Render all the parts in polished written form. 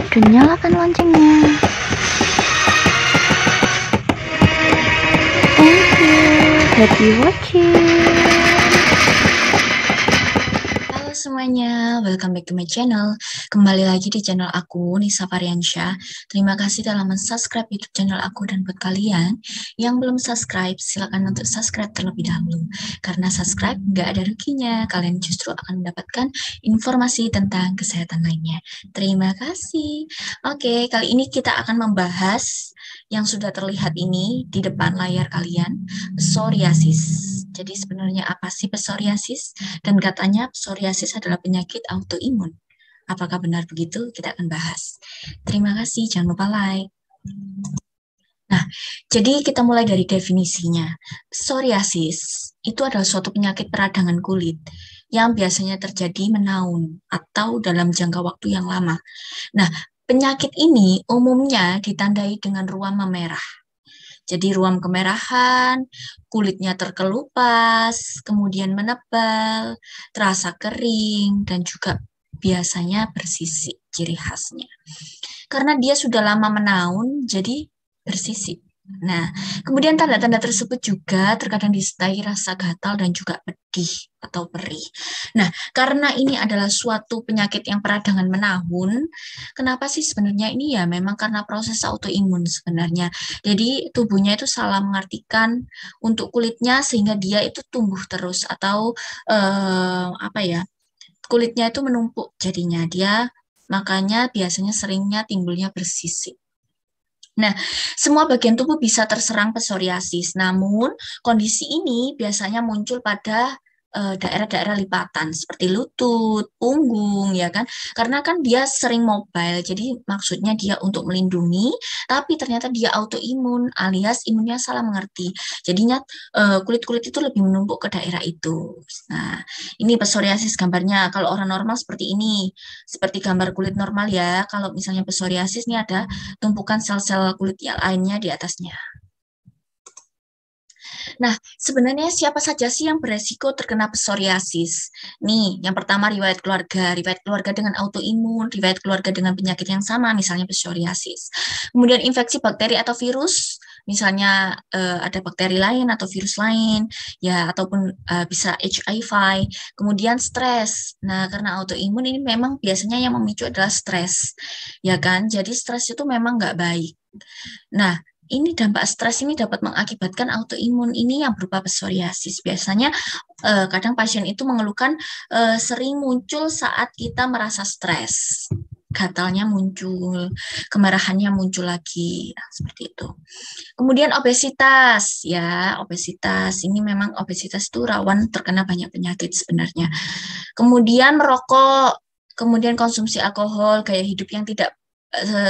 dan nyalakan loncengnya. Thank you, happy watching. Halo semuanya, welcome back to my channel. Kembali lagi di channel aku, Nisa Variansyah. Terima kasih telah subscribe YouTube channel aku, dan buat kalian yang belum subscribe, silakan untuk subscribe terlebih dahulu. Karena subscribe nggak ada ruginya, kalian justru akan mendapatkan informasi tentang kesehatan lainnya. Terima kasih. Oke, kali ini kita akan membahas yang sudah terlihat ini di depan layar kalian, psoriasis. Jadi sebenarnya apa sih psoriasis? Dan katanya psoriasis adalah penyakit autoimun. Apakah benar begitu? Kita akan bahas. Terima kasih, jangan lupa like. Nah, jadi kita mulai dari definisinya. Psoriasis itu adalah suatu penyakit peradangan kulit yang biasanya terjadi menaun atau dalam jangka waktu yang lama. Nah, penyakit ini umumnya ditandai dengan ruam memerah. Jadi ruam kemerahan, kulitnya terkelupas, kemudian menebal, terasa kering, dan juga biasanya bersisik ciri khasnya. Karena dia sudah lama menaun, jadi bersisik. Nah, kemudian tanda-tanda tersebut juga terkadang disertai rasa gatal dan juga pedih atau perih. Nah, karena ini adalah suatu penyakit yang peradangan menahun, kenapa sih sebenarnya ini ya memang karena proses autoimun sebenarnya. Jadi tubuhnya itu salah mengartikan untuk kulitnya sehingga dia itu tumbuh terus atau kulitnya itu menumpuk jadinya dia, makanya biasanya seringnya timbulnya bersisik. Nah, semua bagian tubuh bisa terserang psoriasis, namun kondisi ini biasanya muncul pada daerah-daerah lipatan seperti lutut, punggung, ya kan? Karena kan dia sering mobile, jadi maksudnya dia untuk melindungi, tapi ternyata dia autoimun alias imunnya salah mengerti. Jadinya kulit-kulit itu lebih menumpuk ke daerah itu. Nah, ini psoriasis gambarnya. Kalau orang normal seperti ini, seperti gambar kulit normal ya. Kalau misalnya psoriasis ini ada tumpukan sel-sel kulit yang lainnya di atasnya. Nah, sebenarnya siapa saja sih yang beresiko terkena psoriasis? Nih, yang pertama riwayat keluarga dengan autoimun, riwayat keluarga dengan penyakit yang sama, misalnya psoriasis. Kemudian infeksi bakteri atau virus, misalnya ada bakteri lain atau virus lain, ya ataupun bisa HIV. Kemudian stres. Nah, karena autoimun ini memang biasanya yang memicu adalah stres, ya kan? Jadi stres itu memang nggak baik. Nah, ini dampak stres ini dapat mengakibatkan autoimun ini yang berupa psoriasis. Biasanya kadang pasien itu mengeluhkan sering muncul saat kita merasa stres. Gatalnya muncul, kemerahannya muncul lagi, nah, seperti itu. Kemudian obesitas, ya obesitas ini memang obesitas itu rawan terkena banyak penyakit sebenarnya. Kemudian merokok, kemudian konsumsi alkohol, gaya hidup yang tidak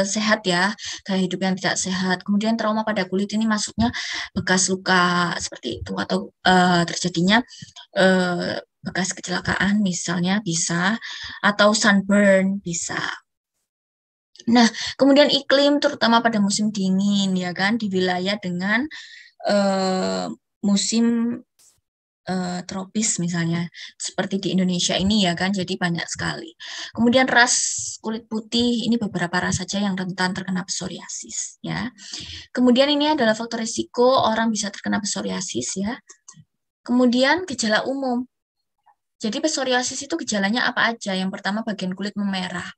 sehat ya, gaya hidup yang tidak sehat. Kemudian trauma pada kulit ini maksudnya bekas luka seperti itu atau terjadinya bekas kecelakaan misalnya bisa, atau sunburn bisa. Nah, kemudian iklim terutama pada musim dingin ya kan, di wilayah dengan musim tropis misalnya seperti di Indonesia ini ya kan, jadi banyak sekali. Kemudian ras kulit putih, ini beberapa ras saja yang rentan terkena psoriasis ya. Kemudian ini adalah faktor risiko orang bisa terkena psoriasis ya. Kemudian gejala umum. Jadi psoriasis itu gejalanya apa aja? Yang pertama bagian kulit memerah,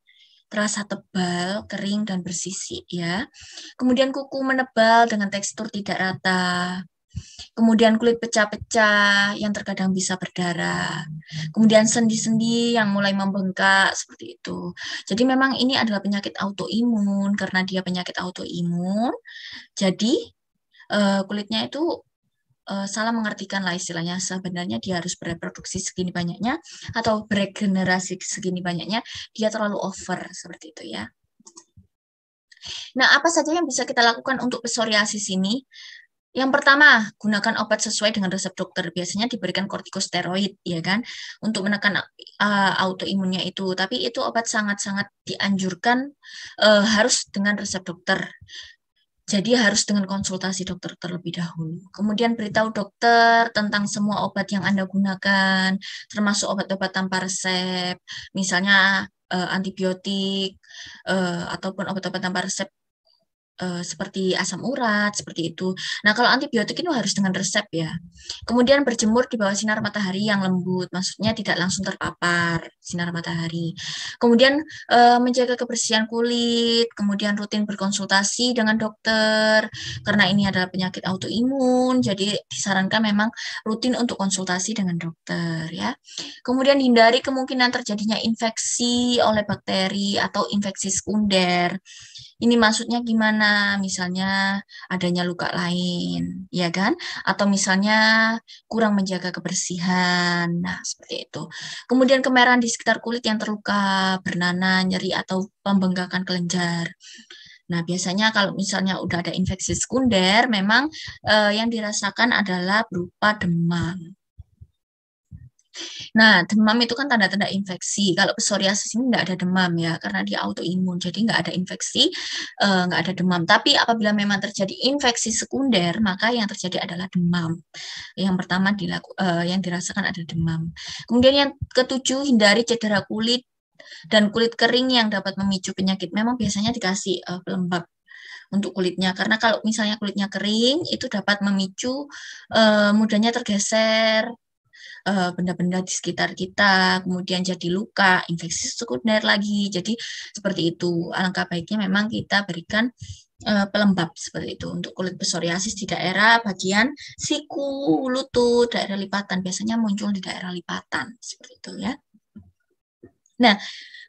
terasa tebal, kering, dan bersisik ya. Kemudian kuku menebal dengan tekstur tidak rata. Kemudian kulit pecah-pecah yang terkadang bisa berdarah. Kemudian sendi-sendi yang mulai membengkak seperti itu. Jadi memang ini adalah penyakit autoimun. Karena dia penyakit autoimun, jadi kulitnya itu salah mengartikan lah istilahnya. Sebenarnya dia harus bereproduksi segini banyaknya atau beregenerasi segini banyaknya, dia terlalu over seperti itu ya. Nah, apa saja yang bisa kita lakukan untuk psoriasis ini? Yang pertama, gunakan obat sesuai dengan resep dokter. Biasanya diberikan kortikosteroid, ya kan, untuk menekan autoimunnya itu. Tapi itu obat sangat-sangat dianjurkan harus dengan resep dokter. Jadi harus dengan konsultasi dokter terlebih dahulu. Kemudian beritahu dokter tentang semua obat yang Anda gunakan, termasuk obat-obat tanpa resep. Misalnya antibiotik ataupun obat-obat tanpa resep seperti asam urat, seperti itu. Nah, kalau antibiotik itu harus dengan resep ya. Kemudian berjemur di bawah sinar matahari yang lembut, maksudnya tidak langsung terpapar sinar matahari. Kemudian menjaga kebersihan kulit, kemudian rutin berkonsultasi dengan dokter, karena ini adalah penyakit autoimun, jadi disarankan memang rutin untuk konsultasi dengan dokter ya. Kemudian hindari kemungkinan terjadinya infeksi oleh bakteri atau infeksi sekunder. Ini maksudnya gimana? Misalnya adanya luka lain, ya kan? Atau misalnya kurang menjaga kebersihan. Nah, seperti itu. Kemudian kemerahan di sekitar kulit yang terluka, bernanah, nyeri, atau pembengkakan kelenjar. Nah, biasanya kalau misalnya udah ada infeksi sekunder, memang yang dirasakan adalah berupa demam. Nah, demam itu kan tanda-tanda infeksi. Kalau psoriasis ini nggak ada demam ya, karena dia autoimun, jadi nggak ada infeksi, nggak ada demam. Tapi apabila memang terjadi infeksi sekunder, maka yang terjadi adalah demam. Yang pertama yang dirasakan adalah demam. Kemudian yang ketujuh, hindari cedera kulit dan kulit kering yang dapat memicu penyakit. Memang biasanya dikasih pelembab untuk kulitnya, karena kalau misalnya kulitnya kering, itu dapat memicu mudahnya tergeser benda-benda di sekitar kita, kemudian jadi luka, infeksi sekunder lagi. Jadi seperti itu. Alangkah baiknya memang kita berikan pelembab seperti itu untuk kulit psoriasis di daerah bagian siku, lutut, daerah lipatan. Biasanya muncul di daerah lipatan seperti itu ya. Nah,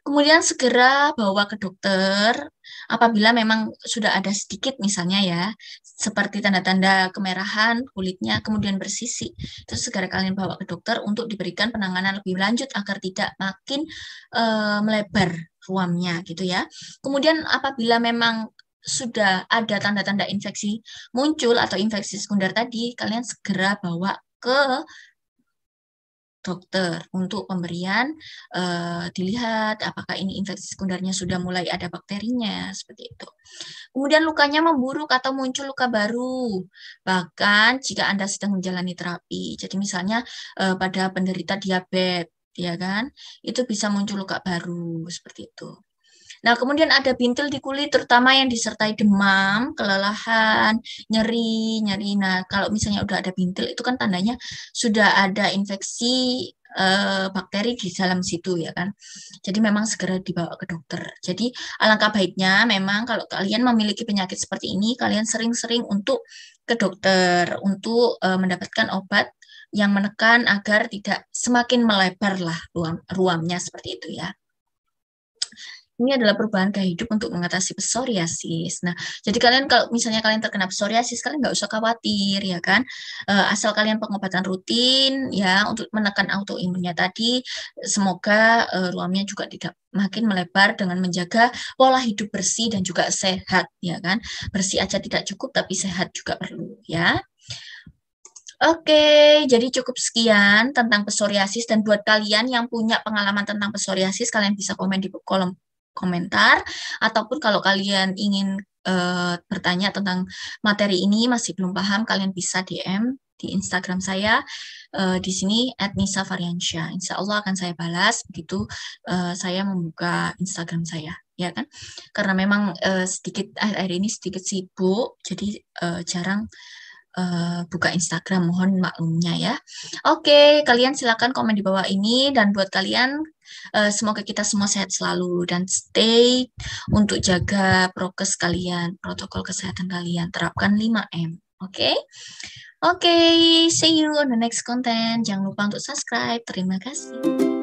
kemudian segera bawa ke dokter apabila memang sudah ada sedikit misalnya ya, seperti tanda-tanda kemerahan kulitnya, kemudian bersisi. Terus segera kalian bawa ke dokter untuk diberikan penanganan lebih lanjut agar tidak makin melebar ruamnya gitu ya. Kemudian apabila memang sudah ada tanda-tanda infeksi muncul atau infeksi sekunder tadi, kalian segera bawa ke dokter untuk pemberian dilihat apakah ini infeksi sekundernya sudah mulai ada bakterinya seperti itu. Kemudian lukanya memburuk atau muncul luka baru, bahkan jika Anda sedang menjalani terapi. Jadi misalnya pada penderita diabetes, ya kan, itu bisa muncul luka baru seperti itu. Nah, kemudian ada bintil di kulit, terutama yang disertai demam, kelelahan, nyeri. Nah, kalau misalnya udah ada bintil, itu kan tandanya sudah ada infeksi bakteri di dalam situ, ya kan. Jadi memang segera dibawa ke dokter. Jadi alangkah baiknya memang kalau kalian memiliki penyakit seperti ini, kalian sering-sering untuk ke dokter, untuk mendapatkan obat yang menekan agar tidak semakin melebar lah ruamnya seperti itu ya. Ini adalah perubahan gaya hidup untuk mengatasi psoriasis. Nah, jadi kalian kalau misalnya kalian terkena psoriasis, kalian nggak usah khawatir, ya kan? Asal kalian pengobatan rutin, ya, untuk menekan autoimunnya tadi, semoga ruamnya juga tidak makin melebar dengan menjaga pola hidup bersih dan juga sehat, ya kan? Bersih aja tidak cukup, tapi sehat juga perlu, ya. Oke, jadi cukup sekian tentang psoriasis, dan buat kalian yang punya pengalaman tentang psoriasis, kalian bisa komen di kolom komentar, ataupun kalau kalian ingin bertanya tentang materi ini masih belum paham, kalian bisa DM di Instagram saya di sini @nisafariansyah. Insya Allah akan saya balas begitu saya membuka Instagram saya, ya kan? Karena memang sedikit akhir-akhir ini sedikit sibuk, jadi jarang buka Instagram, mohon maklumnya ya. Oke, kalian silakan komen di bawah ini, dan buat kalian semoga kita semua sehat selalu dan stay untuk jaga prokes kalian, protokol kesehatan kalian, terapkan 5M. Oke? Oke, see you on the next content. Jangan lupa untuk subscribe. Terima kasih.